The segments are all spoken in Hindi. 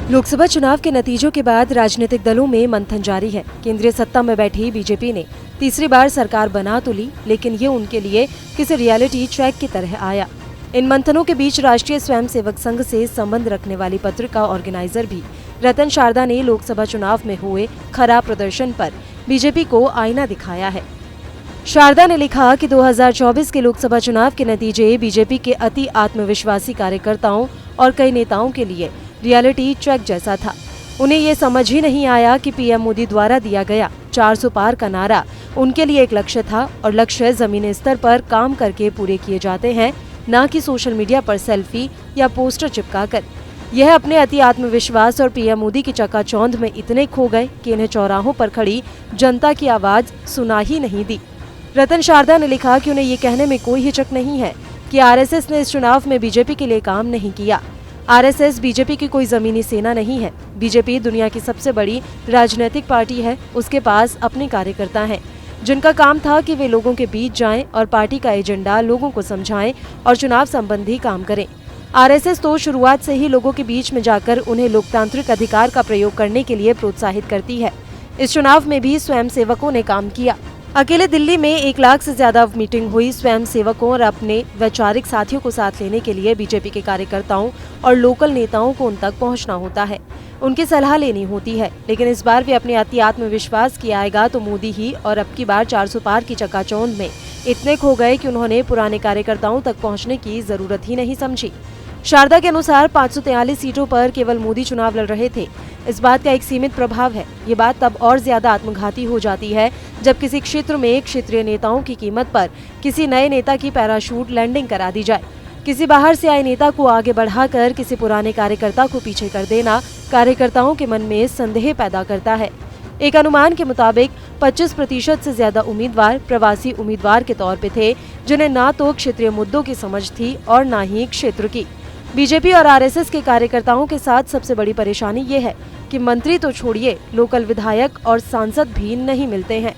लोकसभा चुनाव के नतीजों के बाद राजनीतिक दलों में मंथन जारी है। केंद्रीय सत्ता में बैठी बीजेपी ने तीसरी बार सरकार बना तो ली, लेकिन ये उनके लिए किसी रियलिटी चेक की तरह आया। इन मंथनों के बीच राष्ट्रीय स्वयंसेवक संघ से संबंध रखने वाली पत्रिका ऑर्गेनाइजर भी रतन शारदा ने लोकसभा चुनाव में हुए खराब प्रदर्शन पर बीजेपी को आईना दिखाया है। शारदा ने लिखा कि 2024 के लोकसभा चुनाव के नतीजे बीजेपी के अति आत्मविश्वासी कार्यकर्ताओं और कई नेताओं के लिए रियलिटी चेक जैसा था। उन्हें ये समझ ही नहीं आया कि पीएम मोदी द्वारा दिया गया 400 पार का नारा उनके लिए एक लक्ष्य था और लक्ष्य जमीनी स्तर पर काम करके पूरे किए जाते हैं, न कि सोशल मीडिया पर सेल्फी या पोस्टर चिपकाकर। यह अपने अति आत्मविश्वास और पीएम मोदी की चकाचौंध में इतने खो गए कि इन्हें चौराहों पर खड़ी जनता की आवाज सुना ही नहीं दी। रतन शारदा ने लिखा कि उन्हें ये कहने में कोई हिचक नहीं है कि आरएसएस ने इस चुनाव में बीजेपी के लिए काम नहीं किया। आरएसएस बीजेपी की कोई जमीनी सेना नहीं है। बीजेपी दुनिया की सबसे बड़ी राजनीतिक पार्टी है। उसके पास अपने कार्यकर्ता हैं, जिनका काम था कि वे लोगों के बीच जाएं और पार्टी का एजेंडा लोगों को समझाएं और चुनाव संबंधी काम करें। आरएसएस तो शुरुआत से ही लोगों के बीच में जाकर उन्हें लोकतांत्रिक अधिकार का प्रयोग करने के लिए प्रोत्साहित करती है। इस चुनाव में भी स्वयंसेवकों ने काम किया। अकेले दिल्ली में 1 लाख से ज्यादा मीटिंग हुई। स्वयंसेवकों और अपने वैचारिक साथियों को साथ लेने के लिए बीजेपी के कार्यकर्ताओं और लोकल नेताओं को उन तक पहुंचना होता है, उनकी सलाह लेनी होती है। लेकिन इस बार वे अपने अति आत्मविश्वास की आएगा तो मोदी ही, और अब की बार 400 पार की चकाचौंध में इतने खो गए कि उन्होंने पुराने कार्यकर्ताओं तक पहुँचने की जरूरत ही नहीं समझी। शारदा के अनुसार 543 सीटों पर केवल मोदी चुनाव लड़ रहे थे। इस बात का एक सीमित प्रभाव है। ये बात तब और ज्यादा आत्मघाती हो जाती है जब किसी क्षेत्र में क्षेत्रीय नेताओं की कीमत पर किसी नए नेता की पैराशूट लैंडिंग करा दी जाए। किसी बाहर से आए नेता को आगे बढ़ाकर किसी पुराने कार्यकर्ता को पीछे कर देना कार्यकर्ताओं के मन में संदेह पैदा करता है। एक अनुमान के मुताबिक 25% से ज्यादा उम्मीदवार प्रवासी उम्मीदवार के तौर पे थे, जिन्हें ना तो क्षेत्रीय मुद्दों की समझ थी और न ही क्षेत्र की। बीजेपी और आरएसएस के कार्यकर्ताओं के साथ सबसे बड़ी परेशानी ये है कि मंत्री तो छोड़िए, लोकल विधायक और सांसद भी नहीं मिलते हैं।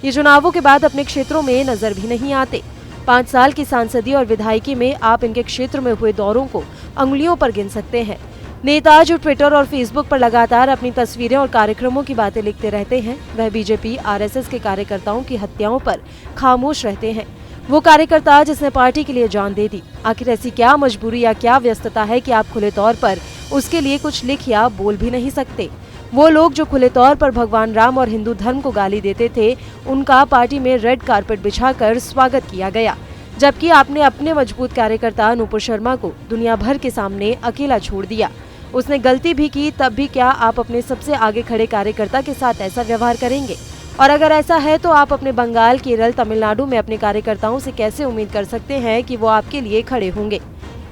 ये चुनावों के बाद अपने क्षेत्रों में नजर भी नहीं आते। 5 साल की सांसदी और विधायकी में आप इनके क्षेत्र में हुए दौरों को अंगुलियों पर गिन सकते हैं। नेता जो ट्विटर और फेसबुक पर लगातार अपनी तस्वीरें और कार्यक्रमों की बातें लिखते रहते हैं, वह बीजेपी आरएसएस के कार्यकर्ताओं की हत्याओं पर खामोश रहते हैं। वो कार्यकर्ता जिसने पार्टी के लिए जान दे दी, आखिर ऐसी क्या मजबूरी या क्या व्यस्तता है कि आप खुले तौर पर उसके लिए कुछ लिख या बोल भी नहीं सकते। वो लोग जो खुले तौर पर भगवान राम और हिंदू धर्म को गाली देते थे, उनका पार्टी में रेड कारपेट बिछाकर स्वागत किया गया, जबकि आपने अपने मजबूत कार्यकर्ता नुपुर शर्मा को दुनिया भर के सामने अकेला छोड़ दिया। उसने गलती भी की, तब भी क्या आप अपने सबसे आगे खड़े कार्यकर्ता के साथ ऐसा व्यवहार करेंगे? और अगर ऐसा है तो आप अपने बंगाल, केरल, तमिलनाडु में अपने कार्यकर्ताओं से कैसे उम्मीद कर सकते हैं कि वो आपके लिए खड़े होंगे?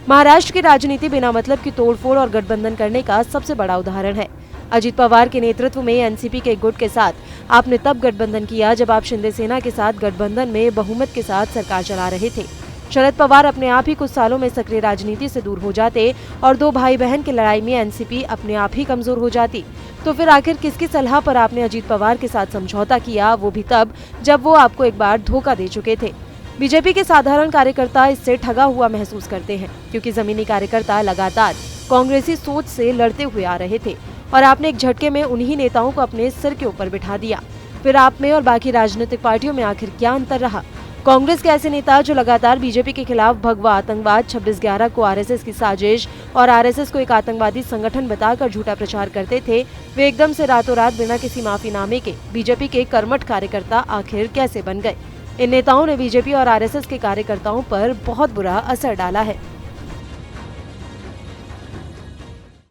महाराष्ट्र की राजनीति बिना मतलब की तोड़फोड़ और गठबंधन करने का सबसे बड़ा उदाहरण है। अजित पवार के नेतृत्व में एनसीपी के गुट के साथ आपने तब गठबंधन किया जब आप शिंदे सेना के साथ गठबंधन में बहुमत के साथ सरकार चला रहे थे। शरद पवार अपने आप ही कुछ सालों में सक्रिय राजनीति से दूर हो जाते और 2 भाई बहन की लड़ाई में एनसीपी अपने आप ही कमजोर हो जाती। तो फिर आखिर किसकी सलाह पर आपने अजित पवार के साथ समझौता किया, वो भी तब जब वो आपको एक बार धोखा दे चुके थे। बीजेपी के साधारण कार्यकर्ता इससे ठगा हुआ महसूस करते हैं, क्योंकि जमीनी कार्यकर्ता लगातार कांग्रेसी सोच से लड़ते हुए आ रहे थे और आपने एक झटके में उन्हीं नेताओं को अपने सिर के ऊपर बिठा दिया। फिर आप में और बाकी राजनीतिक पार्टियों में आखिर क्या अंतर रहा? कांग्रेस के ऐसे नेता जो लगातार बीजेपी के खिलाफ भगवा आतंकवाद, 26/11 को आरएसएस की साजिश और आरएसएस को एक आतंकवादी संगठन बताकर झूठा प्रचार करते थे, वे एकदम से रातों रात बिना किसी माफीनामे के बीजेपी के कर्मठ कार्यकर्ता आखिर कैसे बन गए? इन नेताओं ने बीजेपी और आरएसएस के कार्यकर्ताओं पर बहुत बुरा असर डाला है।